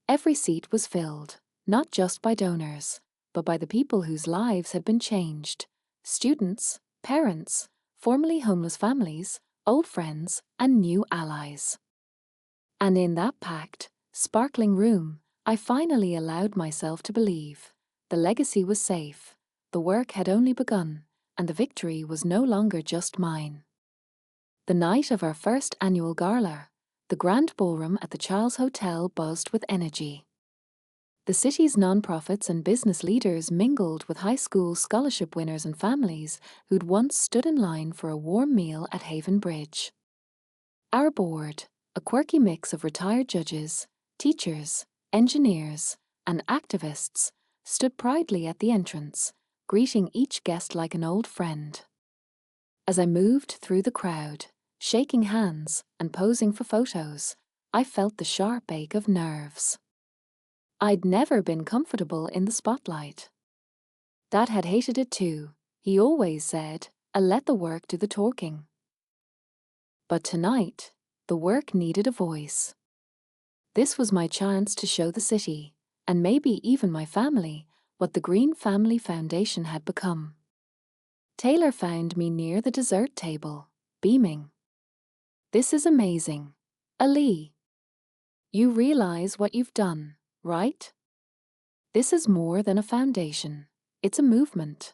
every seat was filled, not just by donors, but by the people whose lives had been changed, students, parents, formerly homeless families, old friends, and new allies. And in that packed, sparkling room, I finally allowed myself to believe. The legacy was safe, the work had only begun, and the victory was no longer just mine. The night of our first annual gala, the grand ballroom at the Charles Hotel buzzed with energy. The city's nonprofits and business leaders mingled with high school scholarship winners and families who'd once stood in line for a warm meal at Haven Bridge. Our board, a quirky mix of retired judges, teachers, engineers, and activists, stood proudly at the entrance, greeting each guest like an old friend. As I moved through the crowd, shaking hands and posing for photos, I felt the sharp ache of nerves. I'd never been comfortable in the spotlight. Dad had hated it too. He always said, "I'll let the work do the talking." But tonight, the work needed a voice. This was my chance to show the city, and maybe even my family, what the Green Family Foundation had become. Taylor found me near the dessert table, beaming. "This is amazing. Ali. You realize what you've done, right? This is more than a foundation. It's a movement."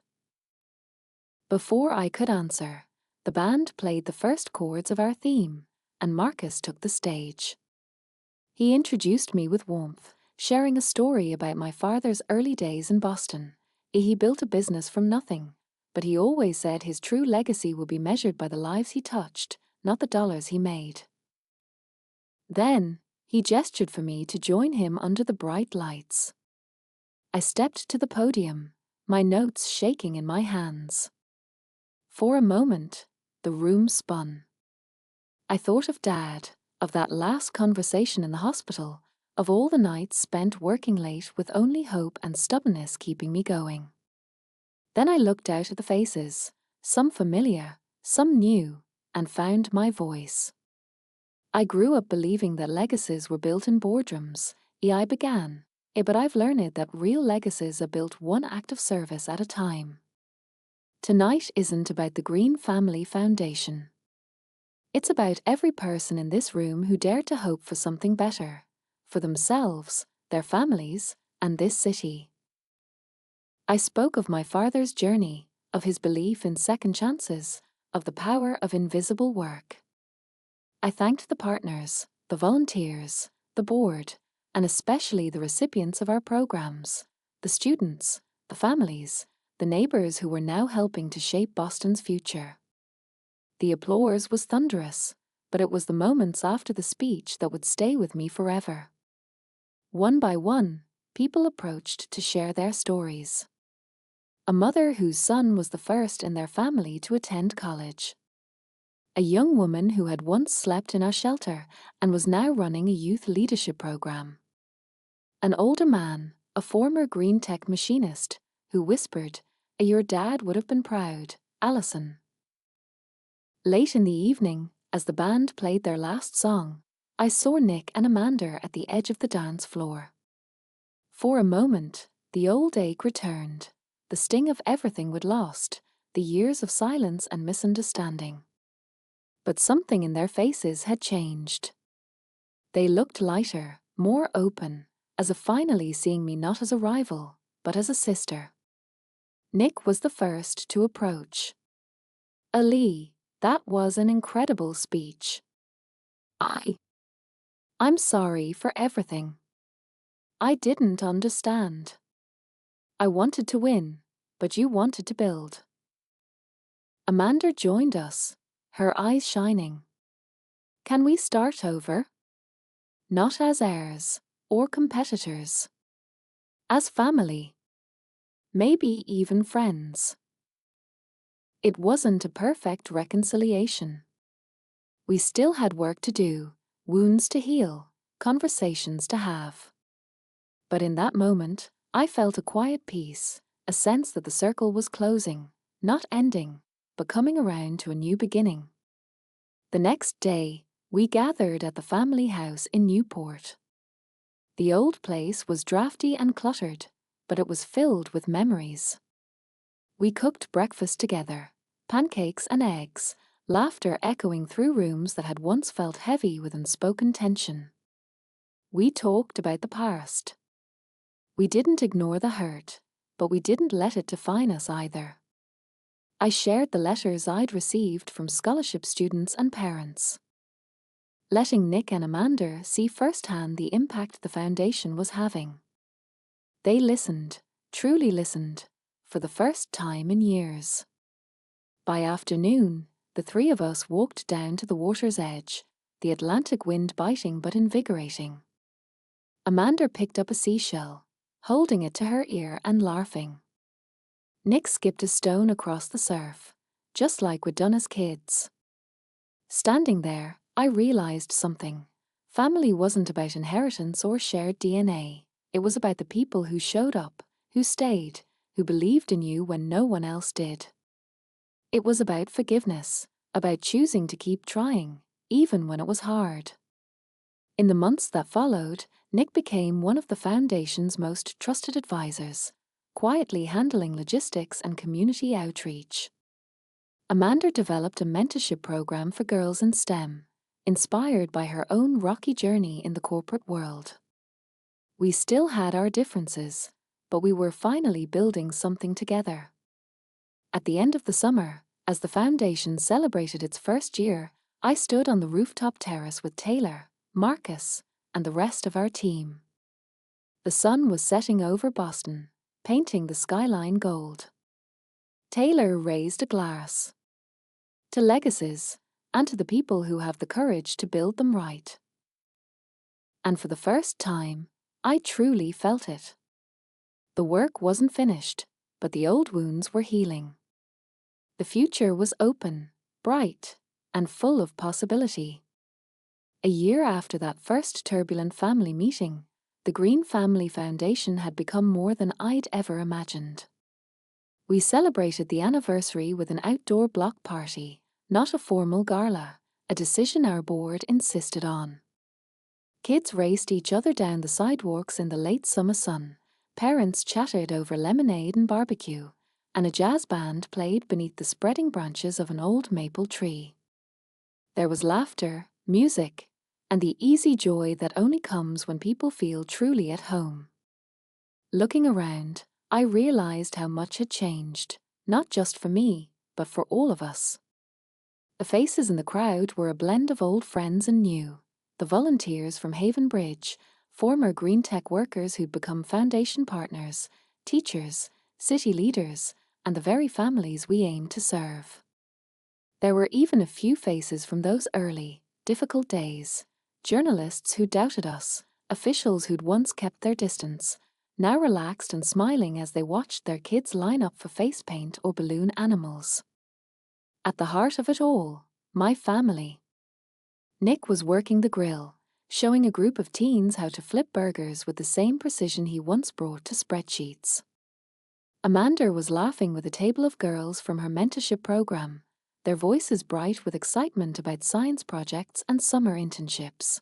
Before I could answer, the band played the first chords of our theme, and Marcus took the stage. He introduced me with warmth, sharing a story about my father's early days in Boston. He built a business from nothing, but he always said his true legacy would be measured by the lives he touched, not the dollars he made. Then, he gestured for me to join him under the bright lights. I stepped to the podium, my notes shaking in my hands. For a moment, the room spun. I thought of Dad, of that last conversation in the hospital, of all the nights spent working late with only hope and stubbornness keeping me going. Then I looked out at the faces, some familiar, some new, and found my voice. I grew up believing that legacies were built in boardrooms. I began, but I've learned that real legacies are built one act of service at a time. Tonight isn't about the Green Family Foundation. It's about every person in this room who dared to hope for something better, for themselves, their families, and this city. I spoke of my father's journey, of his belief in second chances, of the power of invisible work. I thanked the partners, the volunteers, the board, and especially the recipients of our programs, the students, the families, the neighbors who were now helping to shape Boston's future. The applause was thunderous, but it was the moments after the speech that would stay with me forever. One by one, people approached to share their stories. A mother whose son was the first in their family to attend college. A young woman who had once slept in our shelter and was now running a youth leadership program. An older man, a former green tech machinist, who whispered, "Your dad would have been proud, Allison." Late in the evening, as the band played their last song, I saw Nick and Amanda at the edge of the dance floor. For a moment, the old ache returned, the sting of everything we'd lost, the years of silence and misunderstanding. But something in their faces had changed. They looked lighter, more open, as if finally seeing me not as a rival, but as a sister. Nick was the first to approach. "Ali, that was an incredible speech. I'm sorry for everything. I didn't understand. I wanted to win, but you wanted to build." Amanda joined us, her eyes shining. "Can we start over? Not as heirs or competitors. As family. Maybe even friends." It wasn't a perfect reconciliation. We still had work to do, wounds to heal, conversations to have. But in that moment, I felt a quiet peace, a sense that the circle was closing, not ending, but coming around to a new beginning. The next day, we gathered at the family house in Newport. The old place was drafty and cluttered, but it was filled with memories. We cooked breakfast together, pancakes and eggs, laughter echoing through rooms that had once felt heavy with unspoken tension. We talked about the past. We didn't ignore the hurt, but we didn't let it define us either. I shared the letters I'd received from scholarship students and parents, letting Nick and Amanda see firsthand the impact the foundation was having. They listened, truly listened, for the first time in years. By afternoon, the three of us walked down to the water's edge, the Atlantic wind biting but invigorating. Amanda picked up a seashell, holding it to her ear and laughing. Nick skipped a stone across the surf, just like we'd done as kids. Standing there, I realized something. Family wasn't about inheritance or shared DNA. It was about the people who showed up, who stayed, who believed in you when no one else did. It was about forgiveness, about choosing to keep trying, even when it was hard. In the months that followed, Nick became one of the Foundation's most trusted advisors, quietly handling logistics and community outreach. Amanda developed a mentorship program for girls in STEM, inspired by her own rocky journey in the corporate world. We still had our differences, but we were finally building something together. At the end of the summer, as the Foundation celebrated its first year, I stood on the rooftop terrace with Taylor, Marcus, and the rest of our team. The sun was setting over Boston, painting the skyline gold. Taylor raised a glass. To legacies, and to the people who have the courage to build them right. And for the first time, I truly felt it. The work wasn't finished, but the old wounds were healing. The future was open, bright, and full of possibility. A year after that first turbulent family meeting, the Green Family Foundation had become more than I'd ever imagined. We celebrated the anniversary with an outdoor block party, not a formal gala, a decision our board insisted on. Kids raced each other down the sidewalks in the late summer sun, parents chatted over lemonade and barbecue, and a jazz band played beneath the spreading branches of an old maple tree. There was laughter, music, and the easy joy that only comes when people feel truly at home. Looking around, I realized how much had changed, not just for me, but for all of us. The faces in the crowd were a blend of old friends and new, the volunteers from Haven Bridge, former green tech workers who'd become Foundation partners, teachers, city leaders, and the very families we aimed to serve. There were even a few faces from those early, difficult days, journalists who doubted us, officials who'd once kept their distance, now relaxed and smiling as they watched their kids line up for face paint or balloon animals. At the heart of it all, my family. Nick was working the grill, showing a group of teens how to flip burgers with the same precision he once brought to spreadsheets. Amanda was laughing with a table of girls from her mentorship program, their voices bright with excitement about science projects and summer internships.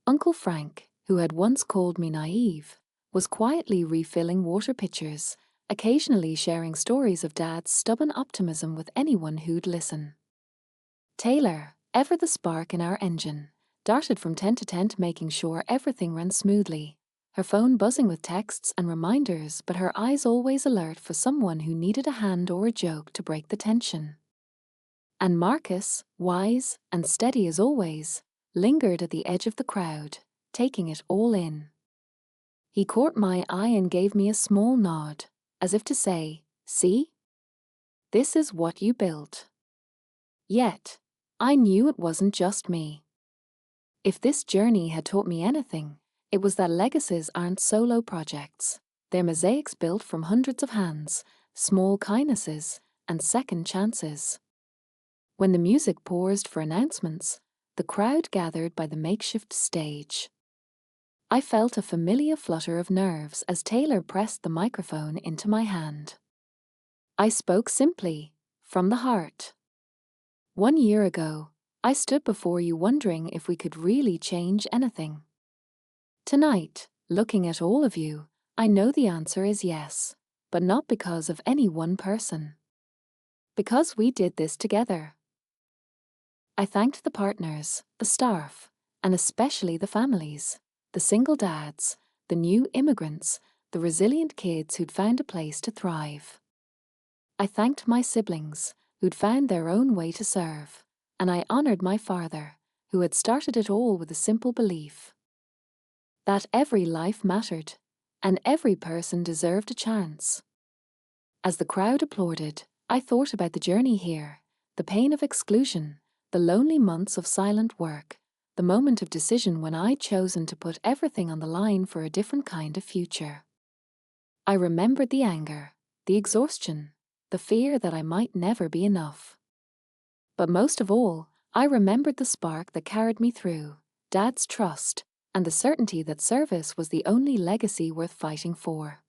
Uncle Frank, who had once called me naive, was quietly refilling water pitchers, occasionally sharing stories of Dad's stubborn optimism with anyone who'd listen. Taylor, ever the spark in our engine, darted from tent to tent making sure everything ran smoothly, her phone buzzing with texts and reminders but her eyes always alert for someone who needed a hand or a joke to break the tension. And Marcus, wise and steady as always, lingered at the edge of the crowd, taking it all in. He caught my eye and gave me a small nod, as if to say, "See? This is what you built." Yet, I knew it wasn't just me. If this journey had taught me anything, it was that legacies aren't solo projects. They're mosaics built from hundreds of hands, small kindnesses, and second chances. When the music paused for announcements, the crowd gathered by the makeshift stage. I felt a familiar flutter of nerves as Taylor pressed the microphone into my hand. I spoke simply, from the heart. 1 year ago, I stood before you wondering if we could really change anything. Tonight, looking at all of you, I know the answer is yes, but not because of any one person. because we did this together. I thanked the partners, the staff, and especially the families, the single dads, the new immigrants, the resilient kids who'd found a place to thrive. I thanked my siblings, who'd found their own way to serve, and I honored my father, who had started it all with a simple belief that every life mattered, and every person deserved a chance. As the crowd applauded, I thought about the journey here, the pain of exclusion, the lonely months of silent work, the moment of decision when I'd chosen to put everything on the line for a different kind of future. I remembered the anger, the exhaustion, the fear that I might never be enough. But most of all, I remembered the spark that carried me through, Dad's trust, and the certainty that service was the only legacy worth fighting for.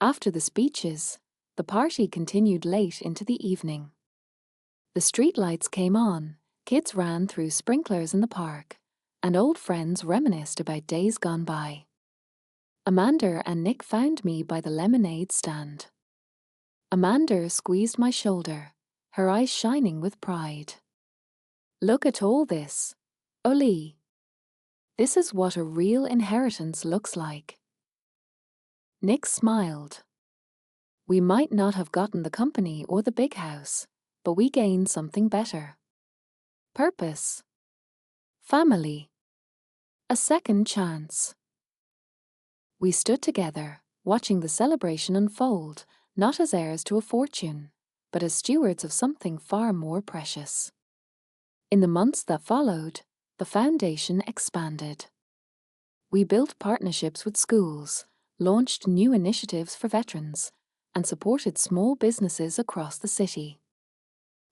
After the speeches, the party continued late into the evening. The streetlights came on, kids ran through sprinklers in the park, and old friends reminisced about days gone by. Amanda and Nick found me by the lemonade stand. Amanda squeezed my shoulder, her eyes shining with pride. "Look at all this, Oli. This is what a real inheritance looks like." Nick smiled. "We might not have gotten the company or the big house, but we gained something better. Purpose. Family. A second chance." We stood together, watching the celebration unfold, not as heirs to a fortune, but as stewards of something far more precious. In the months that followed, the foundation expanded. We built partnerships with schools, launched new initiatives for veterans, and supported small businesses across the city.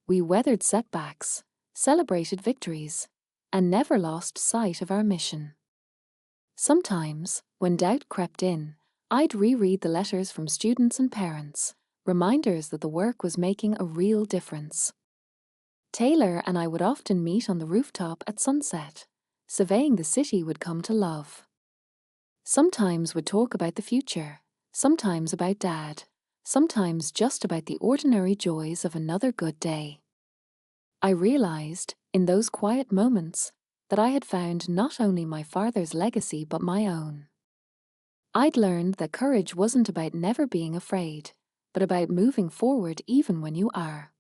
We weathered setbacks, celebrated victories, and never lost sight of our mission. Sometimes, when doubt crept in, I'd reread the letters from students and parents, reminders that the work was making a real difference. Taylor and I would often meet on the rooftop at sunset, surveying the city we'd come to love. Sometimes we'd talk about the future, sometimes about Dad, sometimes just about the ordinary joys of another good day. I realized, in those quiet moments, that I had found not only my father's legacy but my own. I'd learned that courage wasn't about never being afraid, but about moving forward even when you are.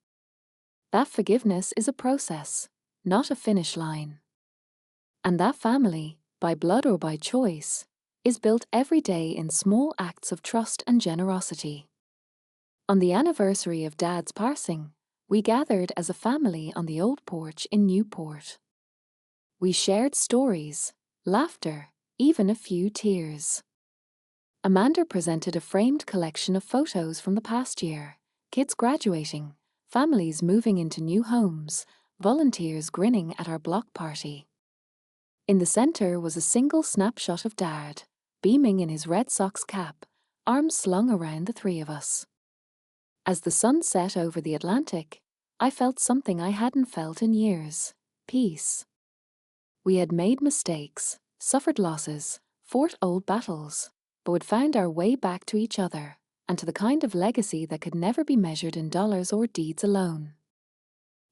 That forgiveness is a process, not a finish line. And that family, by blood or by choice, is built every day in small acts of trust and generosity. On the anniversary of Dad's passing, we gathered as a family on the old porch in Newport. We shared stories, laughter, even a few tears. Amanda presented a framed collection of photos from the past year, kids graduating, families moving into new homes, volunteers grinning at our block party. In the center was a single snapshot of Dad, beaming in his Red Sox cap, arms slung around the three of us. As the sun set over the Atlantic, I felt something I hadn't felt in years: peace. We had made mistakes, suffered losses, fought old battles, but would found our way back to each other, and to the kind of legacy that could never be measured in dollars or deeds alone.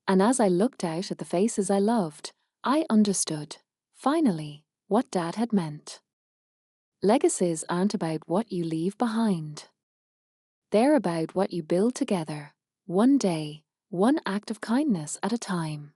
And as I looked out at the faces I loved, I understood, finally, what Dad had meant. Legacies aren't about what you leave behind. They're about what you build together, one day, one act of kindness at a time.